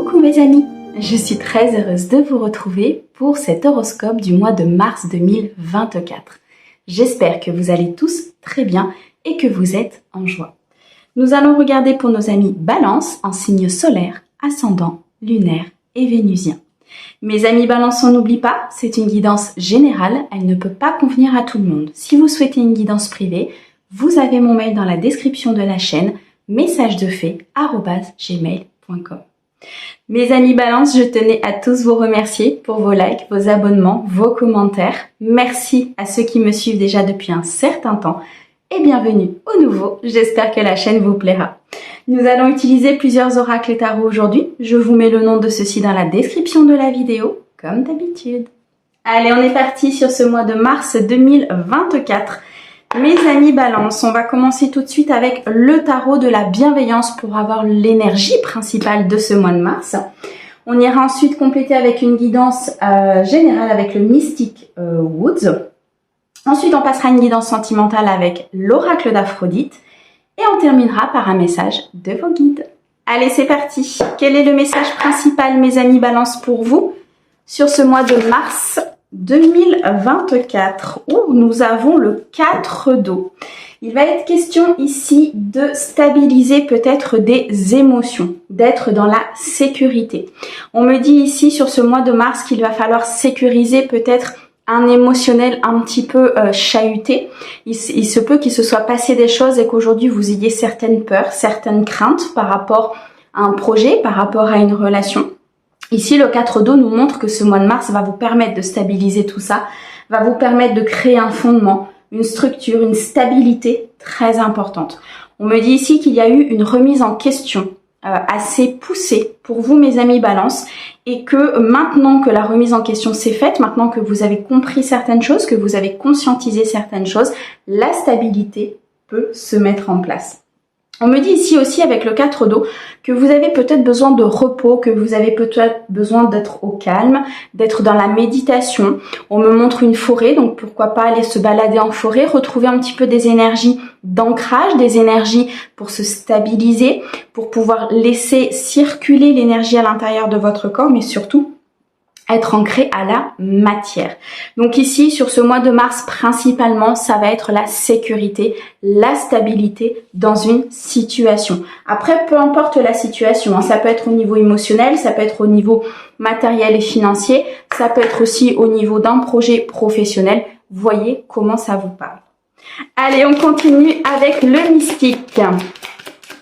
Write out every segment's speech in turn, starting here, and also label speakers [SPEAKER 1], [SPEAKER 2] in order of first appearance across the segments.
[SPEAKER 1] Coucou mes amis, je suis très heureuse de vous retrouver pour cet horoscope du mois de mars 2024. J'espère que vous allez tous très bien et que vous êtes en joie. Nous allons regarder pour nos amis Balance en signe solaire, ascendant, lunaire et vénusien. Mes amis Balance, on n'oublie pas, c'est une guidance générale, elle ne peut pas convenir à tout le monde. Si vous souhaitez une guidance privée, vous avez mon mail dans la description de la chaîne, messagedefe@gmail.com. Mes amis Balance, je tenais à tous vous remercier pour vos likes, vos abonnements, vos commentaires. Merci à ceux qui me suivent déjà depuis un certain temps et bienvenue aux nouveaux. J'espère que la chaîne vous plaira. Nous allons utiliser plusieurs oracles tarot aujourd'hui. Je vous mets le nom de ceux-ci dans la description de la vidéo, comme d'habitude. Allez, on est parti sur ce mois de mars 2024. Mes amis Balance, on va commencer tout de suite avec le tarot de la bienveillance pour avoir l'énergie principale de ce mois de mars. On ira ensuite compléter avec une guidance générale avec le Mystic Woods. Ensuite, on passera à une guidance sentimentale avec l'oracle d'Aphrodite. Et on terminera par un message de vos guides. Allez, c'est parti. Quel est le message principal, mes amis Balance, pour vous sur ce mois de mars 2024 où nous avons le 4 d'eau. Il va être question ici de stabiliser peut-être des émotions, d'être dans la sécurité. On me dit ici sur ce mois de mars qu'il va falloir sécuriser peut-être un émotionnel un petit peu chahuté. Il se peut qu'il se soit passé des choses et qu'aujourd'hui vous ayez certaines peurs, certaines craintes par rapport à un projet, par rapport à une relation. Ici, le 4 d'eau nous montre que ce mois de mars va vous permettre de stabiliser tout ça, va vous permettre de créer un fondement, une structure, une stabilité très importante. On me dit ici qu'il y a eu une remise en question assez poussée pour vous, mes amis Balance, et que maintenant que la remise en question s'est faite, maintenant que vous avez compris certaines choses, que vous avez conscientisé certaines choses, la stabilité peut se mettre en place. On me dit ici aussi avec le 4 d'eau que vous avez peut-être besoin de repos, que vous avez peut-être besoin d'être au calme, d'être dans la méditation. On me montre une forêt, donc pourquoi pas aller se balader en forêt, retrouver un petit peu des énergies d'ancrage, des énergies pour se stabiliser, pour pouvoir laisser circuler l'énergie à l'intérieur de votre corps, mais surtout être ancré à la matière. Donc ici, sur ce mois de mars, principalement, ça va être la sécurité, la stabilité dans une situation. Après, peu importe la situation, ça peut être au niveau émotionnel, ça peut être au niveau matériel et financier, ça peut être aussi au niveau d'un projet professionnel. Voyez comment ça vous parle. Allez, on continue avec le mystique.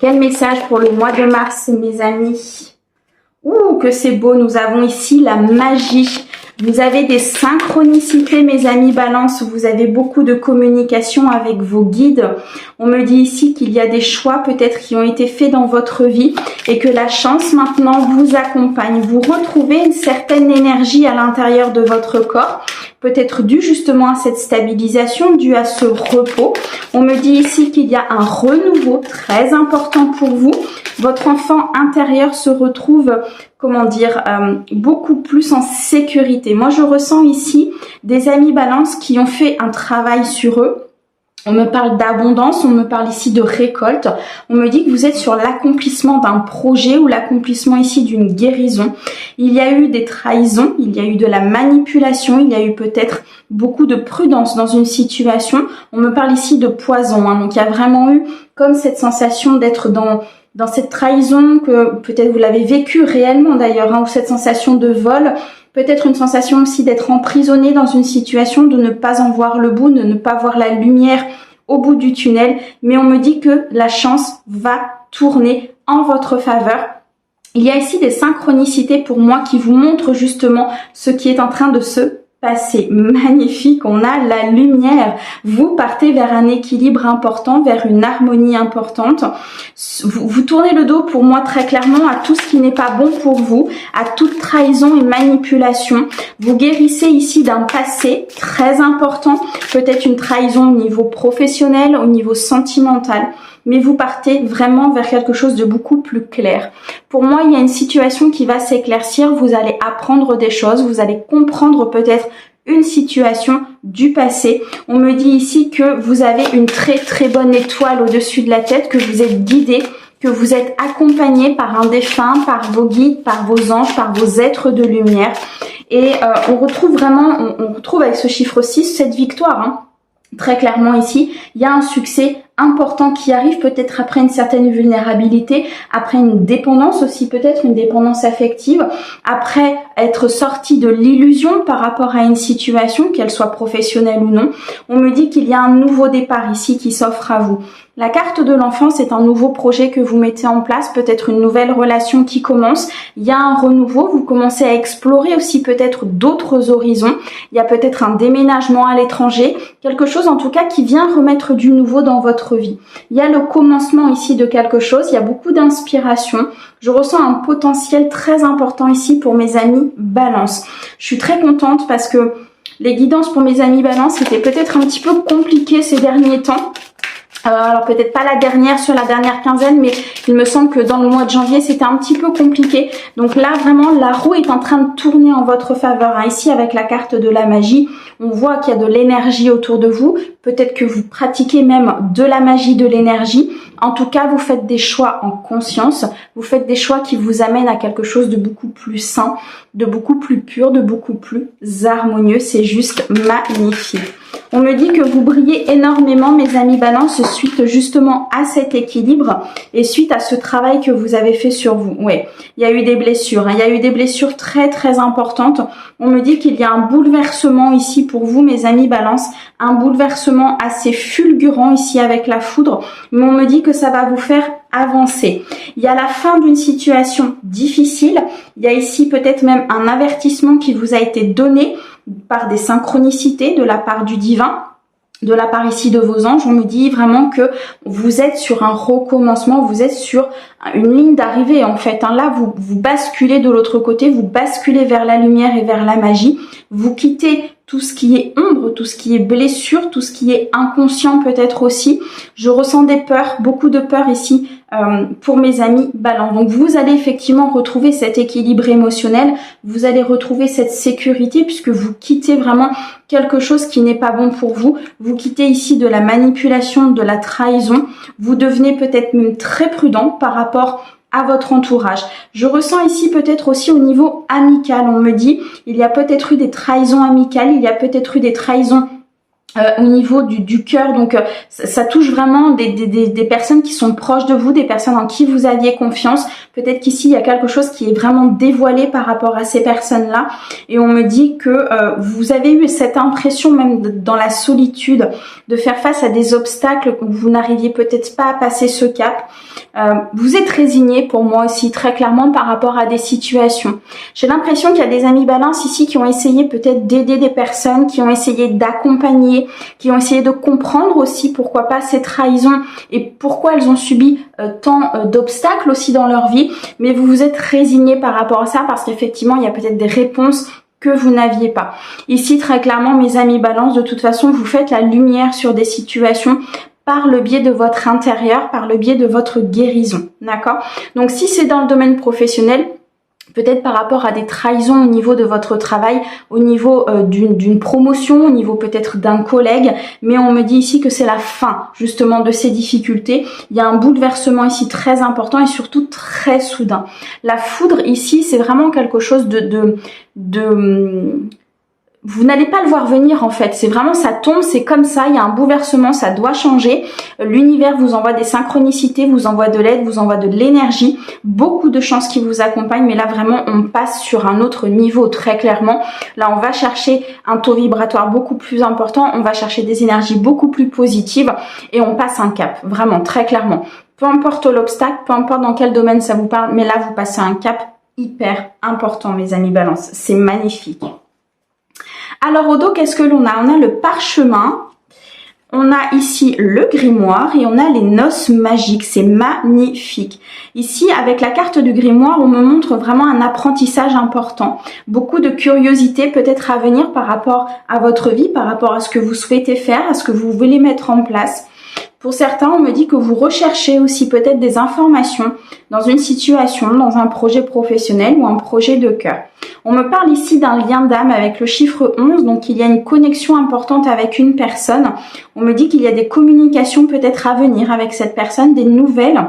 [SPEAKER 1] Quel message pour le mois de mars, mes amis ? Ouh, que c'est beau, nous avons ici la magie. Vous avez des synchronicités, mes amis Balance, vous avez beaucoup de communication avec vos guides. On me dit ici qu'il y a des choix peut-être qui ont été faits dans votre vie et que la chance maintenant vous accompagne. Vous retrouvez une certaine énergie à l'intérieur de votre corps, peut-être due justement à cette stabilisation, due à ce repos. On me dit ici qu'il y a un renouveau très important pour vous. Votre enfant intérieur se retrouve, beaucoup plus en sécurité. Moi, je ressens ici des amis Balance qui ont fait un travail sur eux. On me parle d'abondance, on me parle ici de récolte. On me dit que vous êtes sur l'accomplissement d'un projet ou l'accomplissement ici d'une guérison. Il y a eu des trahisons, il y a eu de la manipulation, il y a eu peut-être beaucoup de prudence dans une situation. On me parle ici de poison, donc il y a vraiment eu comme cette sensation d'être dans cette trahison, que peut-être vous l'avez vécu réellement d'ailleurs, ou cette sensation de vol, peut-être une sensation aussi d'être emprisonné dans une situation, de ne pas en voir le bout, de ne pas voir la lumière au bout du tunnel, mais on me dit que la chance va tourner en votre faveur. Il y a ici des synchronicités pour moi qui vous montrent justement ce qui est en train de se passer. Magnifique, on a la lumière. Vous partez vers un équilibre important, vers une harmonie importante. Vous tournez le dos pour moi très clairement à tout ce qui n'est pas bon pour vous, à toute trahison et manipulation. Vous guérissez ici d'un passé très important, peut-être une trahison au niveau professionnel, au niveau sentimental, mais vous partez vraiment vers quelque chose de beaucoup plus clair. Pour moi, il y a une situation qui va s'éclaircir, vous allez apprendre des choses, vous allez comprendre peut-être une situation du passé. On me dit ici que vous avez une très très bonne étoile au-dessus de la tête, que vous êtes guidé que vous êtes accompagné par un défunt, par vos guides, par vos anges, par vos êtres de lumière. Et on retrouve vraiment, on retrouve avec ce chiffre 6 cette victoire, hein. Très clairement ici, il y a un succès important qui arrive peut-être après une certaine vulnérabilité, après une dépendance aussi, peut-être une dépendance affective, après être sorti de l'illusion par rapport à une situation, qu'elle soit professionnelle ou non. On me dit qu'il y a un nouveau départ ici qui s'offre à vous. La carte de l'enfant, c'est un nouveau projet que vous mettez en place, peut-être une nouvelle relation qui commence. Il y a un renouveau, vous commencez à explorer aussi peut-être d'autres horizons. Il y a peut-être un déménagement à l'étranger, quelque chose en tout cas qui vient remettre du nouveau dans votre vie. Il y a le commencement ici de quelque chose, il y a beaucoup d'inspiration. Je ressens un potentiel très important ici pour mes amis Balance. Je suis très contente parce que les guidances pour mes amis Balance étaient peut-être un petit peu compliquées ces derniers temps. Alors peut-être pas la dernière sur la dernière quinzaine, mais il me semble que dans le mois de janvier c'était un petit peu compliqué. Donc là vraiment la roue est en train de tourner en votre faveur, hein. Ici avec la carte de la magie, on voit qu'il y a de l'énergie autour de vous. Peut-être que vous pratiquez même de la magie, de l'énergie. En tout cas, vous faites des choix en conscience. Vous faites des choix qui vous amènent à quelque chose de beaucoup plus sain, de beaucoup plus pur, de beaucoup plus harmonieux. C'est juste magnifique. On me dit que vous brillez énormément, mes amis Balance, suite justement à cet équilibre et suite à ce travail que vous avez fait sur vous. Oui, il y a eu des blessures, hein. Il y a eu des blessures très très importantes. On me dit qu'il y a un bouleversement ici pour vous, mes amis Balance, un bouleversement assez fulgurant ici avec la foudre, mais on me dit que ça va vous faire avancer. Il y a la fin d'une situation difficile. Il y a ici peut-être même un avertissement qui vous a été donné par des synchronicités de la part du divin, de la part ici de vos anges. On me dit vraiment que vous êtes sur un recommencement, vous êtes sur une ligne d'arrivée en fait. Là, vous basculez de l'autre côté, vous basculez vers la lumière et vers la magie. Vous quittez tout ce qui est ombre, tout ce qui est blessure, tout ce qui est inconscient peut-être aussi. Je ressens des peurs, beaucoup de peurs ici pour mes amis Balance. Donc vous allez effectivement retrouver cet équilibre émotionnel, vous allez retrouver cette sécurité puisque vous quittez vraiment quelque chose qui n'est pas bon pour vous. Vous quittez ici de la manipulation, de la trahison. Vous devenez peut-être même très prudent par rapport à votre entourage. Je ressens ici peut-être aussi au niveau amical, on me dit, il y a peut-être eu des trahisons amicales, il y a peut-être eu des trahisons au niveau du cœur, donc ça touche vraiment des personnes qui sont proches de vous, des personnes en qui vous aviez confiance. Peut-être qu'ici il y a quelque chose qui est vraiment dévoilé par rapport à ces personnes-là, et on me dit que vous avez eu cette impression même dans la solitude de faire face à des obstacles, que vous n'arriviez peut-être pas à passer ce cap. Vous êtes résigné pour moi aussi très clairement par rapport à des situations. J'ai l'impression qu'il y a des amis Balance ici qui ont essayé peut-être d'aider des personnes, qui ont essayé d'accompagner, qui ont essayé de comprendre aussi pourquoi pas ces trahisons et pourquoi elles ont subi tant d'obstacles aussi dans leur vie, mais vous vous êtes résigné par rapport à ça parce qu'effectivement il y a peut-être des réponses que vous n'aviez pas. Ici très clairement mes amis Balance, de toute façon vous faites la lumière sur des situations par le biais de votre intérieur, par le biais de votre guérison, d'accord? Donc si c'est dans le domaine professionnel, peut-être par rapport à des trahisons au niveau de votre travail, au niveau d'une promotion, au niveau peut-être d'un collègue, mais on me dit ici que c'est la fin justement de ces difficultés. Il y a un bouleversement ici très important et surtout très soudain. La foudre ici, c'est vraiment quelque chose vous n'allez pas le voir venir en fait, c'est vraiment ça tombe, c'est comme ça, il y a un bouleversement, ça doit changer. L'univers vous envoie des synchronicités, vous envoie de l'aide, vous envoie de l'énergie, beaucoup de chances qui vous accompagnent, mais là vraiment on passe sur un autre niveau très clairement. Là on va chercher un taux vibratoire beaucoup plus important, on va chercher des énergies beaucoup plus positives et on passe un cap, vraiment très clairement. Peu importe l'obstacle, peu importe dans quel domaine ça vous parle, mais là vous passez un cap hyper important mes amis Balance, c'est magnifique. Alors au dos, qu'est-ce que l'on a? On a le parchemin, on a ici le grimoire et on a les noces magiques, c'est magnifique. Ici, avec la carte du grimoire, on me montre vraiment un apprentissage important, beaucoup de curiosité peut-être à venir par rapport à votre vie, par rapport à ce que vous souhaitez faire, à ce que vous voulez mettre en place. Pour certains, on me dit que vous recherchez aussi peut-être des informations dans une situation, dans un projet professionnel ou un projet de cœur. On me parle ici d'un lien d'âme avec le chiffre 11, donc il y a une connexion importante avec une personne. On me dit qu'il y a des communications peut-être à venir avec cette personne, des nouvelles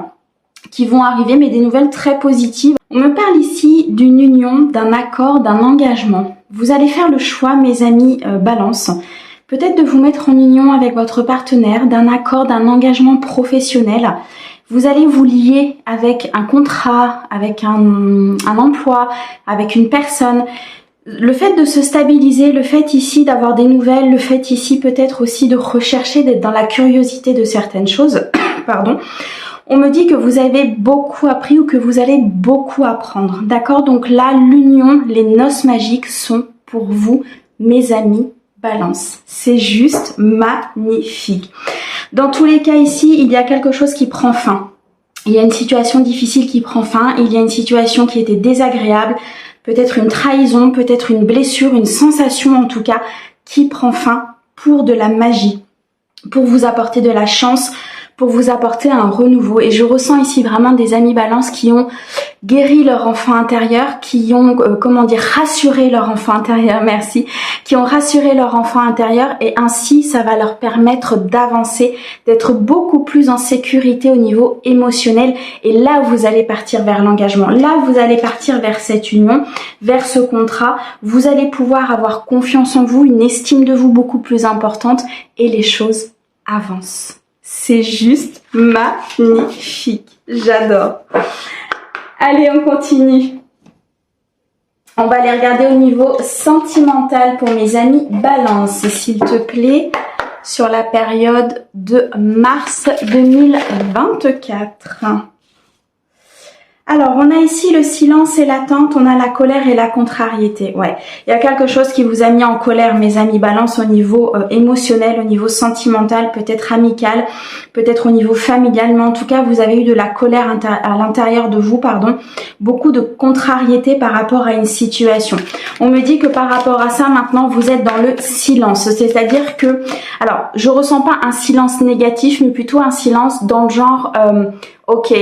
[SPEAKER 1] qui vont arriver, mais des nouvelles très positives. On me parle ici d'une union, d'un accord, d'un engagement. Vous allez faire le choix, mes amis Balance, peut-être de vous mettre en union avec votre partenaire, d'un accord, d'un engagement professionnel. Vous allez vous lier avec un contrat, avec un emploi, avec une personne. Le fait de se stabiliser, le fait ici d'avoir des nouvelles, le fait ici peut-être aussi de rechercher, d'être dans la curiosité de certaines choses, pardon. On me dit que vous avez beaucoup appris ou que vous allez beaucoup apprendre, d'accord? Donc là, l'union, les noces magiques sont pour vous, mes amis Balance. C'est juste magnifique. Dans tous les cas ici, il y a quelque chose qui prend fin. Il y a une situation difficile qui prend fin, il y a une situation qui était désagréable, peut-être une trahison, peut-être une blessure, une sensation en tout cas, qui prend fin pour de la magie, pour vous apporter de la chance, pour vous apporter un renouveau. Et je ressens ici vraiment des amis Balance qui ont guéri leur enfant intérieur, qui ont, rassuré leur enfant intérieur, merci, qui ont rassuré leur enfant intérieur, et ainsi ça va leur permettre d'avancer, d'être beaucoup plus en sécurité au niveau émotionnel. Et là, vous allez partir vers l'engagement. Là, vous allez partir vers cette union, vers ce contrat. Vous allez pouvoir avoir confiance en vous, une estime de vous beaucoup plus importante, et les choses avancent. C'est juste magnifique. J'adore. Allez, on continue. On va aller regarder au niveau sentimental pour mes amis Balance, s'il te plaît, sur la période de mars 2024. Alors, on a ici le silence et l'attente, on a la colère et la contrariété. Ouais, il y a quelque chose qui vous a mis en colère, mes amis Balance, au niveau émotionnel, au niveau sentimental, peut-être amical, peut-être au niveau familial, mais en tout cas, vous avez eu de la colère à l'intérieur de vous, pardon, beaucoup de contrariété par rapport à une situation. On me dit que par rapport à ça, maintenant, vous êtes dans le silence, c'est-à-dire que, alors, je ressens pas un silence négatif, mais plutôt un silence dans le genre... ok,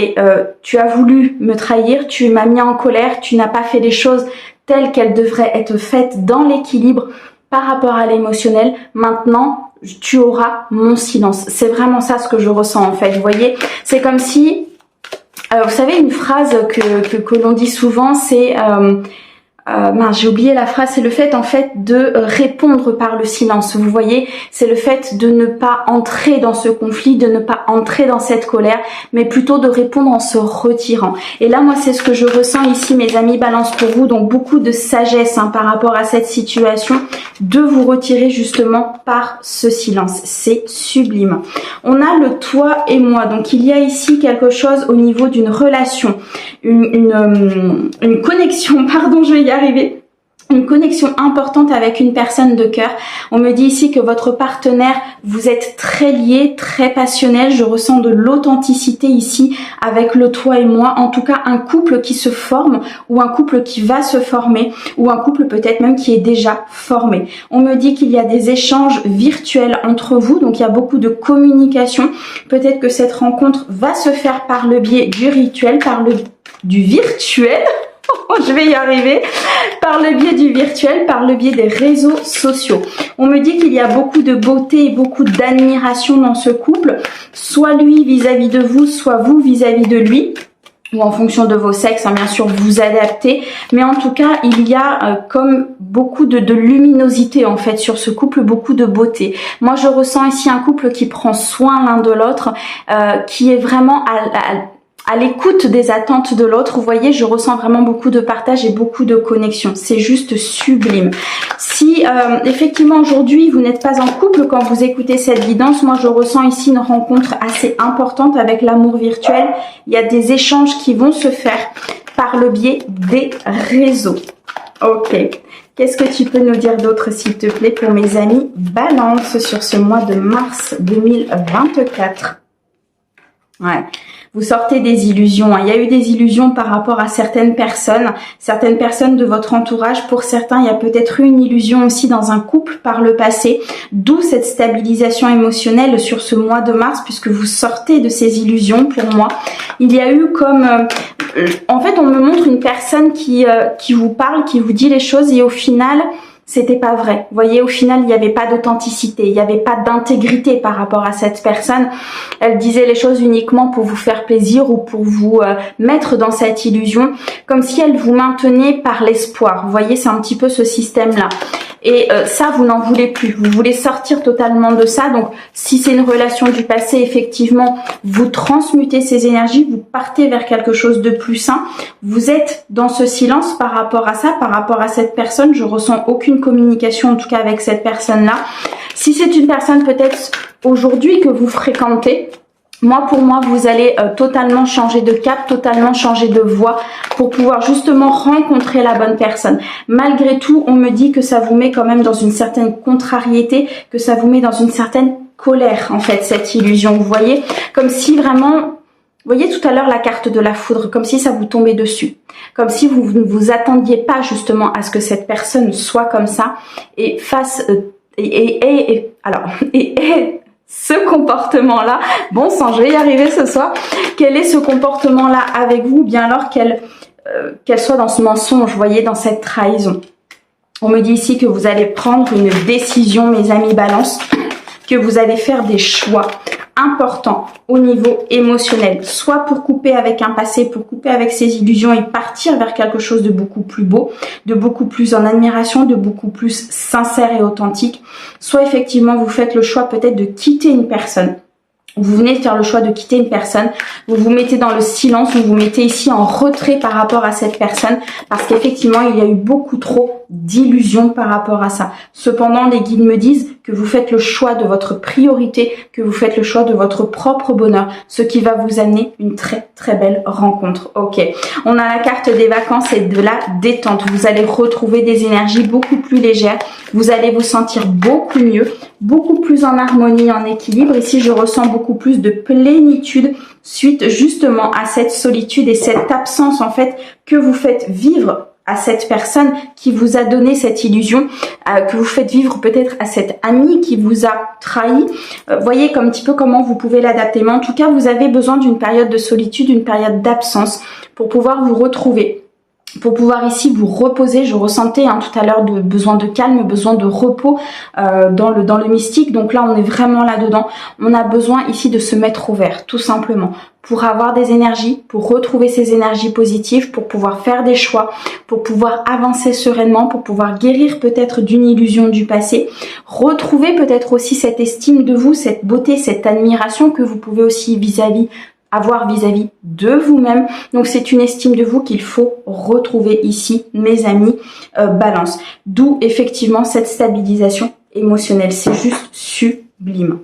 [SPEAKER 1] tu as voulu me trahir, tu m'as mis en colère, tu n'as pas fait les choses telles qu'elles devraient être faites dans l'équilibre par rapport à l'émotionnel. Maintenant, tu auras mon silence. C'est vraiment ça ce que je ressens en fait. Vous voyez, c'est comme si, vous savez, une phrase que l'on dit souvent, c'est... j'ai oublié la phrase, c'est le fait en fait de répondre par le silence. Vous voyez, c'est le fait de ne pas entrer dans ce conflit, de ne pas entrer dans cette colère, mais plutôt de répondre en se retirant. Et là, moi, c'est ce que je ressens ici, mes amis Balance, pour vous. Donc, beaucoup de sagesse par rapport à cette situation, de vous retirer justement par ce silence. C'est sublime. On a le toi et moi. Donc, il y a ici quelque chose au niveau d'une relation, une connexion, pardon, je vais y arriver, une connexion importante avec une personne de cœur. On me dit ici que votre partenaire, vous êtes très liés, très passionnels. Je ressens de l'authenticité ici avec le toi et moi. En tout cas, un couple qui se forme ou un couple qui va se former ou un couple peut-être même qui est déjà formé. On me dit qu'il y a des échanges virtuels entre vous. Donc, il y a beaucoup de communication. Peut-être que cette rencontre va se faire par le biais du rituel, du virtuel. Je vais y arriver, par le biais du virtuel, par le biais des réseaux sociaux. On me dit qu'il y a beaucoup de beauté et beaucoup d'admiration dans ce couple, soit lui vis-à-vis de vous, soit vous vis-à-vis de lui, ou en fonction de vos sexes, bien sûr, vous adaptez. Mais en tout cas, il y a comme beaucoup de luminosité en fait sur ce couple, beaucoup de beauté. Moi, je ressens ici un couple qui prend soin l'un de l'autre, qui est vraiment à l'écoute des attentes de l'autre. Vous voyez, je ressens vraiment beaucoup de partage et beaucoup de connexion. C'est juste sublime. Si effectivement aujourd'hui vous n'êtes pas en couple quand vous écoutez cette guidance, moi je ressens ici une rencontre assez importante avec l'amour virtuel. Il y a des échanges qui vont se faire par le biais des réseaux. Ok. Qu'est-ce que tu peux nous dire d'autre, s'il te plaît, pour mes amis Balance sur ce mois de mars 2024? Ouais. Vous sortez des illusions. Il y a eu des illusions par rapport à certaines personnes de votre entourage. Pour certains, il y a peut-être eu une illusion aussi dans un couple par le passé. D'où cette stabilisation émotionnelle sur ce mois de mars, puisque vous sortez de ces illusions. Pour moi, il y a eu comme... en fait, on me montre une personne qui vous parle, qui vous dit les choses, et au final... c'était pas vrai. Vous voyez, au final, il n'y avait pas d'authenticité, il n'y avait pas d'intégrité par rapport à cette personne. Elle disait les choses uniquement pour vous faire plaisir ou pour vous mettre dans cette illusion, comme si elle vous maintenait par l'espoir. Vous voyez, c'est un petit peu ce système-là. Et ça, vous n'en voulez plus. Vous voulez sortir totalement de ça. Donc, si c'est une relation du passé, effectivement, vous transmutez ces énergies, vous partez vers quelque chose de plus sain. Vous êtes dans ce silence par rapport à ça, par rapport à cette personne. Je ressens aucune communication, en tout cas avec cette personne-là. Si c'est une personne peut-être aujourd'hui que vous fréquentez, pour moi, vous allez totalement changer de cap, totalement changer de voie pour pouvoir justement rencontrer la bonne personne. Malgré tout, on me dit que ça vous met quand même dans une certaine contrariété, que ça vous met dans une certaine colère, en fait, cette illusion. Vous voyez, comme si vraiment, vous voyez tout à l'heure la carte de la foudre, comme si ça vous tombait dessus. Comme si vous ne vous attendiez pas justement à ce que cette personne soit comme ça et fasse... ce comportement-là, bon sang, je vais y arriver ce soir, quel est ce comportement-là avec vous, bien alors qu'elle soit dans ce mensonge, vous voyez, dans cette trahison. On me dit ici que vous allez prendre une décision, mes amis balance, que vous allez faire des choix importants au niveau émotionnel, soit pour couper avec un passé, pour couper avec ses illusions et partir vers quelque chose de beaucoup plus beau, de beaucoup plus en admiration, de beaucoup plus sincère et authentique, soit effectivement vous faites le choix peut-être de quitter une personne. Vous venez de faire le choix de quitter une personne, vous vous mettez dans le silence, vous vous mettez ici en retrait par rapport à cette personne parce qu'effectivement il y a eu beaucoup trop d'illusions par rapport à ça. Cependant, les guides me disent que vous faites le choix de votre priorité, que vous faites le choix de votre propre bonheur, ce qui va vous amener une très très belle rencontre. Ok, on a la carte des vacances et de la détente. Vous allez retrouver des énergies beaucoup plus légères, vous allez vous sentir beaucoup mieux, beaucoup plus en harmonie, en équilibre. Ici, je ressens beaucoup plus de plénitude suite justement à cette solitude et cette absence en fait que vous faites vivre à cette personne qui vous a donné cette illusion, que vous faites vivre peut-être à cette amie qui vous a trahi. Voyez un petit peu comment vous pouvez l'adapter. Mais en tout cas, vous avez besoin d'une période de solitude, une période d'absence pour pouvoir vous retrouver. Pour pouvoir ici vous reposer, je ressentais tout à l'heure besoin de calme, besoin de repos dans le mystique. Donc là, on est vraiment là-dedans. On a besoin ici de se mettre au vert, tout simplement, pour avoir des énergies, pour retrouver ces énergies positives, pour pouvoir faire des choix, pour pouvoir avancer sereinement, pour pouvoir guérir peut-être d'une illusion du passé, retrouver peut-être aussi cette estime de vous, cette beauté, cette admiration que vous pouvez aussi avoir vis-à-vis de vous-même. Donc c'est une estime de vous qu'il faut retrouver ici, mes amis balance. D'où effectivement cette stabilisation émotionnelle. C'est juste sublime.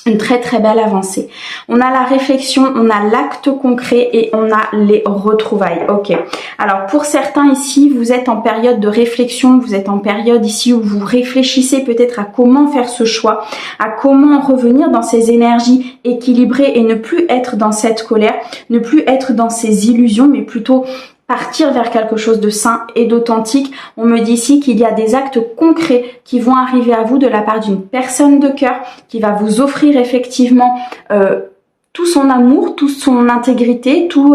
[SPEAKER 1] Une très très belle avancée. On a la réflexion, on a l'acte concret et on a les retrouvailles. Ok. Alors pour certains ici, vous êtes en période de réflexion, vous êtes en période ici où vous réfléchissez peut-être à comment faire ce choix, à comment revenir dans ces énergies équilibrées et ne plus être dans cette colère, ne plus être dans ces illusions, mais plutôt partir vers quelque chose de sain et d'authentique. On me dit ici qu'il y a des actes concrets qui vont arriver à vous de la part d'une personne de cœur qui va vous offrir effectivement tout son amour, toute son intégrité, tout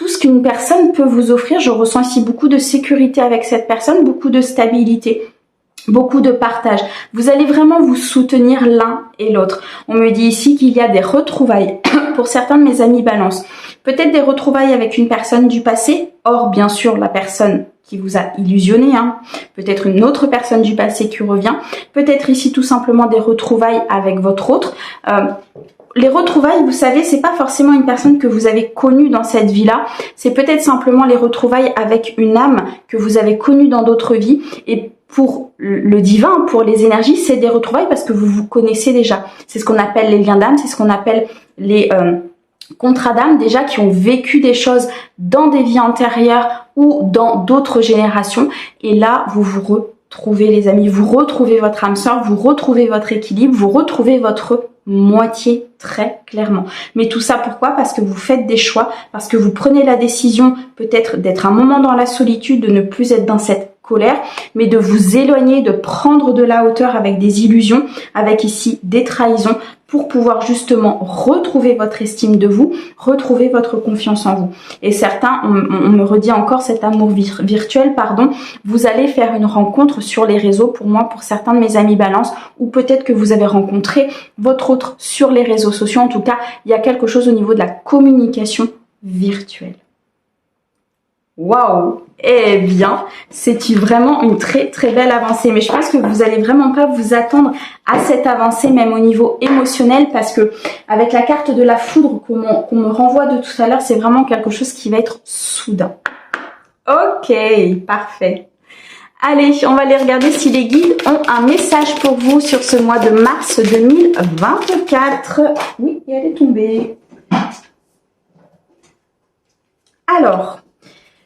[SPEAKER 1] ce qu'une personne peut vous offrir. Je ressens ici beaucoup de sécurité avec cette personne, beaucoup de stabilité, beaucoup de partage. Vous allez vraiment vous soutenir l'un et l'autre. On me dit ici qu'il y a des retrouvailles pour certains de mes amis balance. Peut-être des retrouvailles avec une personne du passé, or bien sûr la personne qui vous a illusionné, peut-être une autre personne du passé qui revient, peut-être ici tout simplement des retrouvailles avec votre autre. Les retrouvailles, vous savez, c'est pas forcément une personne que vous avez connue dans cette vie-là, c'est peut-être simplement les retrouvailles avec une âme que vous avez connue dans d'autres vies. Et pour le divin, pour les énergies, c'est des retrouvailles parce que vous vous connaissez déjà. C'est ce qu'on appelle les liens d'âme, c'est ce qu'on appelle les contrats d'âme déjà qui ont vécu des choses dans des vies antérieures ou dans d'autres générations. Et là, vous vous retrouvez les amis, vous retrouvez votre âme sœur, vous retrouvez votre équilibre, vous retrouvez votre moitié très clairement. Mais tout ça pourquoi? Parce que vous faites des choix, parce que vous prenez la décision peut-être d'être un moment dans la solitude, de ne plus être dans cette colère, mais de vous éloigner, de prendre de la hauteur avec des illusions, avec ici des trahisons, pour pouvoir justement retrouver votre estime de vous, retrouver votre confiance en vous. Et certains, on me redit encore cet amour virtuel, pardon, vous allez faire une rencontre sur les réseaux, pour moi, pour certains de mes amis balance, ou peut-être que vous avez rencontré votre autre sur les réseaux sociaux. En tout cas, il y a quelque chose au niveau de la communication virtuelle. Waouh! Eh bien, c'est vraiment une très très belle avancée. Mais je pense que vous allez vraiment pas vous attendre à cette avancée, même au niveau émotionnel, parce que avec la carte de la foudre qu'on me renvoie de tout à l'heure, c'est vraiment quelque chose qui va être soudain. Ok, parfait. Allez, on va aller regarder si les guides ont un message pour vous sur ce mois de mars 2024. Oui, et elle est tombée. Alors,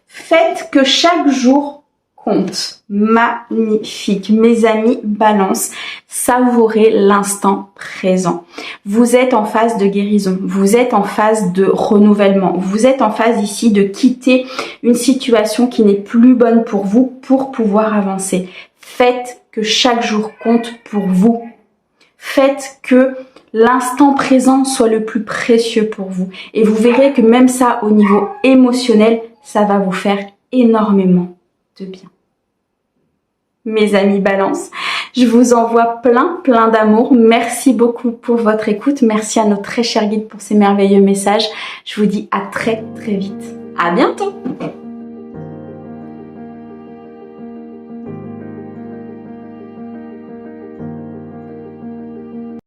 [SPEAKER 1] faites que chaque jour compte. Magnifique. Mes amis balance, savourez l'instant présent. Vous êtes en phase de guérison. Vous êtes en phase de renouvellement. Vous êtes en phase ici de quitter une situation qui n'est plus bonne pour vous pour pouvoir avancer. Faites que chaque jour compte pour vous. Faites que l'instant présent soit le plus précieux pour vous. Et vous verrez que même ça, au niveau émotionnel, ça va vous faire énormément de bien. Mes amis balance, je vous envoie plein d'amour. Merci beaucoup pour votre écoute. Merci à nos très chers guides pour ces merveilleux messages. Je vous dis à très vite. À bientôt!